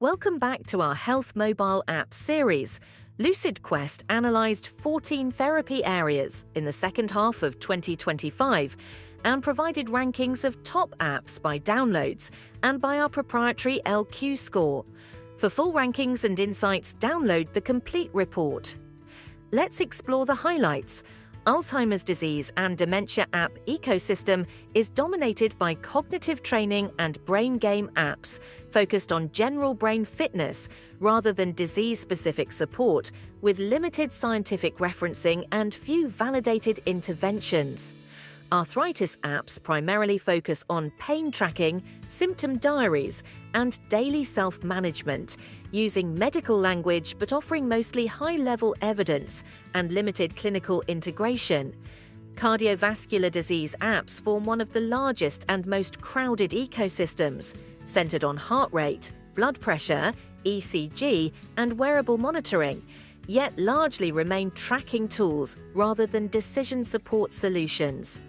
Welcome back to our Health Mobile App series. LucidQuest analysed 14 therapy areas in the second half of 2025 and provided rankings of top apps by downloads and by our proprietary LQ score. For full rankings and insights, download the complete report. Let's explore the highlights. Alzheimer's disease and dementia app ecosystem is dominated by cognitive training and brain game apps focused on general brain fitness rather than disease-specific support, with limited scientific referencing and few validated interventions. Arthritis apps primarily focus on pain tracking, symptom diaries, and daily self-management, using medical language but offering mostly high-level evidence and limited clinical integration. Cardiovascular disease apps form one of the largest and most crowded ecosystems, centered on heart rate, blood pressure, ECG, and wearable monitoring, yet largely remain tracking tools rather than decision support solutions.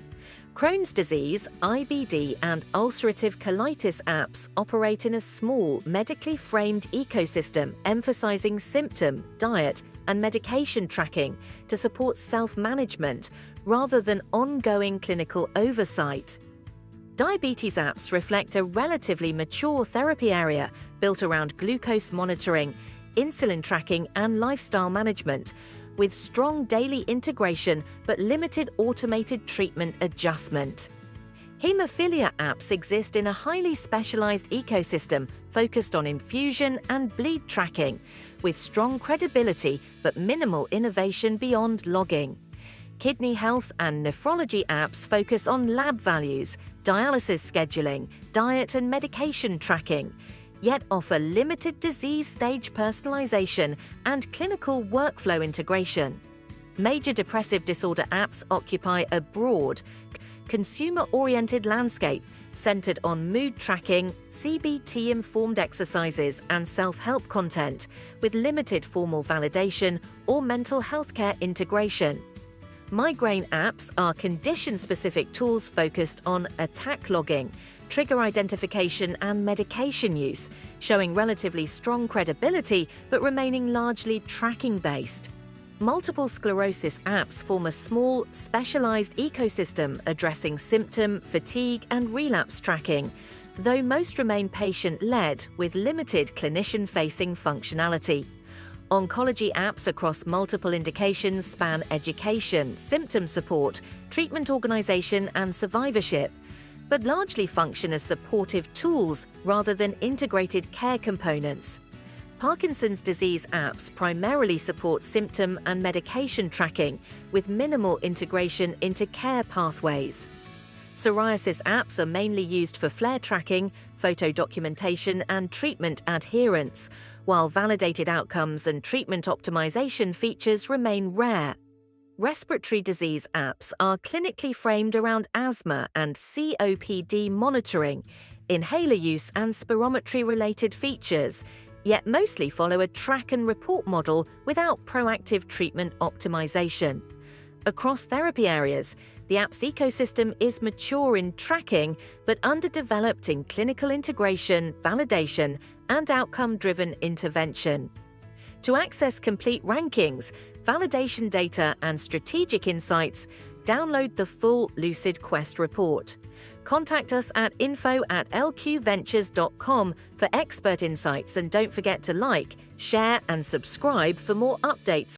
Crohn's disease, IBD, and ulcerative colitis apps operate in a small, medically framed ecosystem emphasizing symptom, diet, and medication tracking to support self-management rather than ongoing clinical oversight. Diabetes apps reflect a relatively mature therapy area built around glucose monitoring, insulin tracking, and lifestyle management, with strong daily integration but limited automated treatment adjustment. Hemophilia apps exist in a highly specialized ecosystem focused on infusion and bleed tracking, with strong credibility but minimal innovation beyond logging. Kidney health and nephrology apps focus on lab values, dialysis scheduling, diet and medication tracking, yet offer limited disease stage personalization and clinical workflow integration. Major depressive disorder apps occupy a broad, consumer-oriented landscape centered on mood tracking, CBT-informed exercises, and self-help content, with limited formal validation or mental health care integration. Migraine apps are condition-specific tools focused on attack logging, trigger identification, and medication use, showing relatively strong credibility but remaining largely tracking-based. Multiple sclerosis apps form a small, specialized ecosystem addressing symptom, fatigue, and relapse tracking, though most remain patient-led with limited clinician-facing functionality. Oncology apps across multiple indications span education, symptom support, treatment organization, and survivorship, but largely function as supportive tools rather than integrated care components. Parkinson's disease apps primarily support symptom and medication tracking with minimal integration into care pathways. Psoriasis apps are mainly used for flare tracking, photo documentation, and treatment adherence, while validated outcomes and treatment optimization features remain rare. Respiratory disease apps are clinically framed around asthma and COPD monitoring, inhaler use, and spirometry-related features, yet mostly follow a track and report model without proactive treatment optimization. Across therapy areas, the app's ecosystem is mature in tracking but underdeveloped in clinical integration, validation, and outcome-driven intervention. To access complete rankings, validation data, and strategic insights, download the full LucidQuest report. Contact us at info@lqventures.com for expert insights, and don't forget to like, share, and subscribe for more updates